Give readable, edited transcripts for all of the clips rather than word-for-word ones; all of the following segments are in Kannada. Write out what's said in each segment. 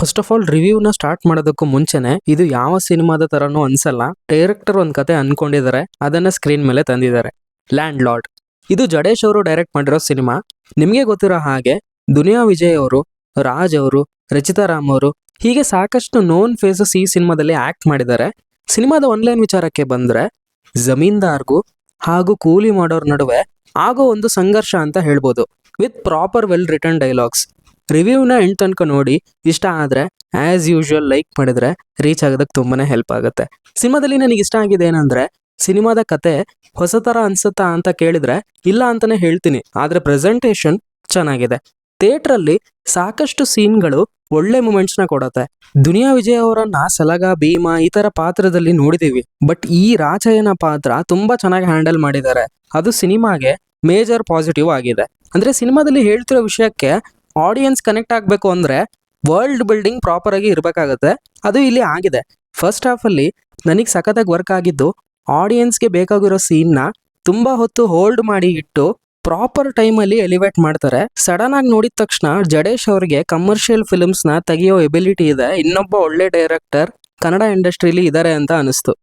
ಫಸ್ಟ್ ಆಫ್ ಆಲ್ ರಿವ್ಯೂನ ಸ್ಟಾರ್ಟ್ ಮಾಡೋದಕ್ಕೂ ಮುಂಚೆನೆ ಇದು ಯಾವ ಸಿನಿಮಾದ ತರನೂ ಅನ್ಸಲ್ಲ. ಡೈರೆಕ್ಟರ್ ಒಂದ್ ಕತೆ ಅನ್ಕೊಂಡಿದ್ದಾರೆ, ಅದನ್ನ ಸ್ಕ್ರೀನ್ ಮೇಲೆ ತಂದಿದ್ದಾರೆ. ಲ್ಯಾಂಡ್ ಲಾರ್ಡ್ ಇದು ಜಡೇಶ್ ಅವರು ಡೈರೆಕ್ಟ್ ಮಾಡಿರೋ ಸಿನಿಮಾ. ನಿಮಗೆ ಗೊತ್ತಿರೋ ಹಾಗೆ ದುನಿಯಾ ವಿಜಯ್ ಅವರು, ರಾಜ್ ಅವರು, ರಚಿತಾ ರಾಮ್ ಅವರು ಹೀಗೆ ಸಾಕಷ್ಟು ನೋನ್ ಫೇಸಸ್ ಈ ಸಿನಿಮಾದಲ್ಲಿ ಆಕ್ಟ್ ಮಾಡಿದ್ದಾರೆ. ಸಿನಿಮಾದ ಒನ್ಲೈನ್ ವಿಚಾರಕ್ಕೆ ಬಂದ್ರೆ ಜಮೀನ್ದಾರ್ಗೂ ಹಾಗೂ ಕೂಲಿ ಮಾಡೋರ್ ನಡುವೆ ಆಗೋ ಒಂದು ಸಂಘರ್ಷ ಅಂತ ಹೇಳ್ಬೋದು, with proper well written dialogues. ರಿವ್ಯೂನ ಎಂಡ್ ತನಕ ನೋಡಿ, ಇಷ್ಟ ಆದರೆ ಆ್ಯಸ್ ಯೂಶುವಲ್ ಲೈಕ್ ಮಾಡಿದ್ರೆ ರೀಚ್ ಆಗೋದಕ್ಕೆ ತುಂಬಾನೇ ಹೆಲ್ಪ್ ಆಗುತ್ತೆ. ಸಿನಿಮಾದಲ್ಲಿ ನನಗೆ ಇಷ್ಟ ಆಗಿದೆ ಏನಂದ್ರೆ, ಸಿನಿಮಾದ ಕತೆ ಹೊಸ ಥರ ಅನ್ಸುತ್ತಾ ಅಂತ ಕೇಳಿದ್ರೆ ಇಲ್ಲ ಅಂತಾನೆ ಹೇಳ್ತೀನಿ, ಆದರೆ ಪ್ರೆಸೆಂಟೇಷನ್ ಚೆನ್ನಾಗಿದೆ. ಥಿಯೇಟ್ರಲ್ಲಿ ಸಾಕಷ್ಟು ಸೀನ್ಗಳು ಒಳ್ಳೆ ಮೂಮೆಂಟ್ಸ್ನ ಕೊಡುತ್ತೆ. ದುನಿಯಾ ವಿಜಯ್ ಅವರನ್ನ ಸಲಗ, ಭೀಮಾ ಈ ಥರ ಪಾತ್ರದಲ್ಲಿ ನೋಡಿದೀವಿ, ಬಟ್ ಈ ರಾಚಯ್ಯನ ಪಾತ್ರ ತುಂಬಾ ಚೆನ್ನಾಗಿ ಹ್ಯಾಂಡಲ್ ಮಾಡಿದ್ದಾರೆ. ಅದು ಸಿನಿಮಾಗೆ ಮೇಜರ್ ಪಾಸಿಟಿವ್ ಆಗಿದೆ. ಅಂದ್ರೆ ಸಿನಿಮಾದಲ್ಲಿ ಹೇಳ್ತಿರೋ ವಿಷಯಕ್ಕೆ ಆಡಿಯನ್ಸ್ ಕನೆಕ್ಟ್ ಆಗಬೇಕು ಅಂದ್ರೆ ವರ್ಲ್ಡ್ ಬಿಲ್ಡಿಂಗ್ ಪ್ರಾಪರ್ ಆಗಿ ಇರಬೇಕಾಗತ್ತೆ. ಅದು ಇಲ್ಲಿ ಆಗಿದೆ. ಫಸ್ಟ್ ಹಾಫ್ ಅಲ್ಲಿ ನನಗೆ ಸಖತ್ತಾಗಿ ವರ್ಕ್ ಆಗಿದ್ದು, ಆಡಿಯನ್ಸ್ಗೆ ಬೇಕಾಗಿರೋ ಸೀನ್ನ ತುಂಬಾ ಹೊತ್ತು ಹೋಲ್ಡ್ ಮಾಡಿ ಇಟ್ಟು ಪ್ರಾಪರ್ ಟೈಮಲ್ಲಿ ಎಲಿವೇಟ್ ಮಾಡ್ತಾರೆ. ಸಡನ್ ಆಗಿ ನೋಡಿದ ತಕ್ಷಣ ಜಡೇಶ್ ಅವರಿಗೆ ಕಮರ್ಷಿಯಲ್ ಫಿಲ್ಮ್ಸ್ನ ತೆಗೆಯೋ ಎಬಿಲಿಟಿ ಇದೆ, ಇನ್ನೊಬ್ಬ ಒಳ್ಳೆ ಡೈರೆಕ್ಟರ್ ಕನ್ನಡ ಇಂಡಸ್ಟ್ರಿಲಿ ಇದ್ದಾರೆ ಅಂತ ಅನಿಸ್ತು.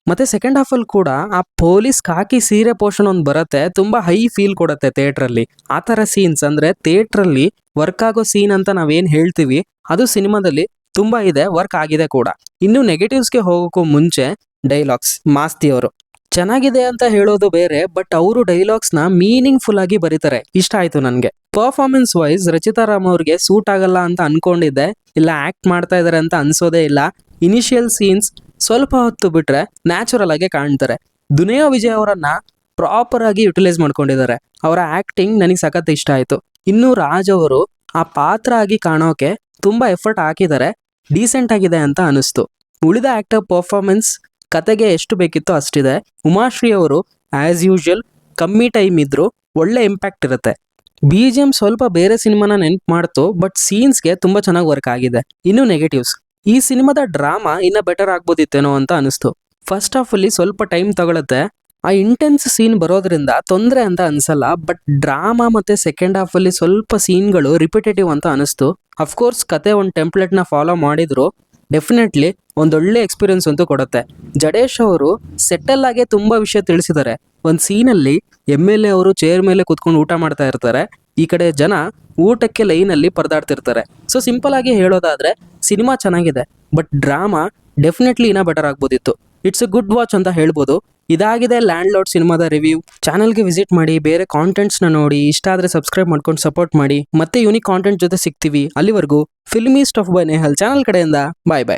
ಮತ್ತೆ ಸೆಕೆಂಡ್ ಹಾಫ್ ಅಲ್ಲಿ ಕೂಡ ಆ ಪೊಲೀಸ್ ಕಾಕಿ ಸೀರೆ ಪೋರ್ಷನ್ ಒಂದು ಬರುತ್ತೆ, ತುಂಬಾ ಹೈ ಫೀಲ್ ಕೊಡುತ್ತೆ ಥಿಯೇಟ್ರಲ್ಲಿ. ಆ ಥರ ಸೀನ್ಸ್ ಅಂದ್ರೆ ಥಿಯೇಟ್ರಲ್ಲಿ ವರ್ಕ್ ಆಗೋ ಸೀನ್ ಅಂತ ನಾವೇನ್ ಹೇಳ್ತೀವಿ, ಅದು ಸಿನಿಮಾದಲ್ಲಿ ತುಂಬಾ ಇದೆ, ವರ್ಕ್ ಆಗಿದೆ ಕೂಡ. ಇನ್ನು ನೆಗೆಟಿವ್ಸ್ಗೆ ಹೋಗೋಕ್ಕೂ ಮುಂಚೆ ಡೈಲಾಗ್ಸ್. ಮಾಸ್ತಿ ಅವರು ಚೆನ್ನಾಗಿದೆ ಅಂತ ಹೇಳೋದು ಬೇರೆ, ಬಟ್ ಅವರು ಡೈಲಾಗ್ಸ್ನ ಮೀನಿಂಗ್ಫುಲ್ ಆಗಿ ಬರೀತಾರೆ, ಇಷ್ಟ ಆಯ್ತು ನನಗೆ. ಪರ್ಫಾರ್ಮೆನ್ಸ್ ವೈಸ್ ರಚಿತಾ ರಾಮ್ ಅವ್ರಿಗೆ ಸೂಟ್ ಆಗಲ್ಲ ಅಂತ ಅನ್ಕೊಂಡಿದ್ದೆ, ಇಲ್ಲ ಆಕ್ಟ್ ಮಾಡ್ತಾ ಇದಾರೆ ಅಂತ ಅನ್ಸೋದೇ ಇಲ್ಲ. ಇನಿಷಿಯಲ್ ಸೀನ್ಸ್ ಸ್ವಲ್ಪ ಹೊತ್ತು ಬಿಟ್ರೆ ನ್ಯಾಚುರಲ್ ಆಗಿ ಕಾಣ್ತಾರೆ. ದುನಿಯಾ ವಿಜಯ್ ಅವರನ್ನ ಪ್ರಾಪರ್ ಆಗಿ ಯುಟಿಲೈಸ್ ಮಾಡ್ಕೊಂಡಿದ್ದಾರೆ. ಅವರ ಆಕ್ಟಿಂಗ್ ನನಗೆ ಸಖತ್ ಇಷ್ಟ ಆಯ್ತು. ಇನ್ನು ರಾಜ್ ಅವರು ಆ ಪಾತ್ರ ಆಗಿ ಕಾಣೋಕೆ ತುಂಬಾ ಎಫರ್ಟ್ ಹಾಕಿದ್ದಾರೆ, ಡೀಸೆಂಟ್ ಆಗಿದೆ ಅಂತ ಅನಿಸ್ತು. ಉಳಿದ ಆಕ್ಟರ್ ಪರ್ಫಾರ್ಮೆನ್ಸ್ ಕತೆಗೆ ಎಷ್ಟು ಬೇಕಿತ್ತು ಅಷ್ಟಿದೆ. ಉಮಾಶ್ರೀ ಅವರು ಆಸ್ ಯೂಶುವಲ್ ಕಮ್ಮಿ ಟೈಮ್ ಇದ್ರು ಒಳ್ಳೆ ಇಂಪ್ಯಾಕ್ಟ್ ಇರುತ್ತೆ. BGM ಸ್ವಲ್ಪ ಬೇರೆ ಸಿನಿಮಾನ ನೆನ್ಪು ಮಾಡ್ತು, ಬಟ್ ಸೀನ್ಸ್ಗೆ ತುಂಬಾ ಚೆನ್ನಾಗಿ ವರ್ಕ್ ಆಗಿದೆ. ಇನ್ನು ನೆಗೆಟಿವ್ಸ್, ಈ ಸಿನಿಮಾದ ಡ್ರಾಮಾ ಇನ್ನ ಬೆಟರ್ ಆಗ್ಬೋದಿತ್ತೇನೋ ಅಂತ ಅನಿಸ್ತು. ಫಸ್ಟ್ ಹಾಫ್ ಅಲ್ಲಿ ಸ್ವಲ್ಪ ಟೈಮ್ ತಗೊಳುತ್ತೆ, ಆ ಇಂಟೆನ್ಸ್ ಸೀನ್ ಬರೋದ್ರಿಂದ ತೊಂದರೆ ಅಂತ ಅನ್ಸಲ್ಲ, ಬಟ್ ಡ್ರಾಮಾ ಮತ್ತೆ ಸೆಕೆಂಡ್ ಹಾಫ್ ಅಲ್ಲಿ ಸ್ವಲ್ಪ ಸೀನ್ಗಳು ರಿಪಿಟೇಟಿವ್ ಅಂತ ಅನಿಸ್ತು. ಅಫ್ಕೋರ್ಸ್ ಕತೆ ಒಂದು ಟೆಂಪ್ಲೇಟ್ನ ಫಾಲೋ ಮಾಡಿದ್ರು ಡೆಫಿನೆಟ್ಲಿ ಒಂದೊಳ್ಳೆ ಎಕ್ಸ್ಪೀರಿಯನ್ಸ್ ಅಂತೂ ಕೊಡುತ್ತೆ. ಜಡೇಶ್ ಅವರು ಸೆಟಲ್ ಆಗಿ ತುಂಬಾ ವಿಷಯ ತಿಳಿಸಿದ್ದಾರೆ. ಒಂದು ಸೀನಲ್ಲಿ MLA ಅವರು ಚೇರ್ ಮೇಲೆ ಕುತ್ಕೊಂಡು ಊಟ ಮಾಡ್ತಾ ಇರ್ತಾರೆ, ಈ ಕಡೆ ಜನ ಊಟಕ್ಕೆ ಲೈನಲ್ಲಿ ಪರದಾಡ್ತಿರ್ತಾರೆ. ಸೊ ಸಿಂಪಲ್ ಆಗಿ ಹೇಳೋದಾದ್ರೆ ಸಿನಿಮಾ ಚೆನ್ನಾಗಿದೆ, ಬಟ್ ಡ್ರಾಮಾ ಡೆಫಿನೆಟ್ಲಿ ಇನ್ನೂ ಬೆಟರ್ ಆಗ್ಬೋದಿತ್ತು. ಇಟ್ಸ್ ಅ ಗುಡ್ ವಾಚ್ ಅಂತ ಹೇಳ್ಬೋದು. ಇದಾಗಿದೆ ಲ್ಯಾಂಡ್ ಲಾರ್ಡ್ ಸಿನಿಮಾದ ರಿವ್ಯೂ. ಚಾನಲ್ಗೆ ವಿಸಿಟ್ ಮಾಡಿ, ಬೇರೆ ಕಾಂಟೆಂಟ್ಸ್ನ ನೋಡಿ, ಇಷ್ಟ ಆದರೆ ಸಬ್ಸ್ಕ್ರೈಬ್ ಮಾಡ್ಕೊಂಡು ಸಪೋರ್ಟ್ ಮಾಡಿ. ಮತ್ತೆ ಯೂನಿಕ್ ಕಾಂಟೆಂಟ್ ಜೊತೆ ಸಿಗ್ತೀವಿ. ಅಲ್ಲಿವರೆಗೂ filmy stuff by Nehal channel ಕಡೆಯಿಂದ ಬಾಯ್ ಬಾಯ್.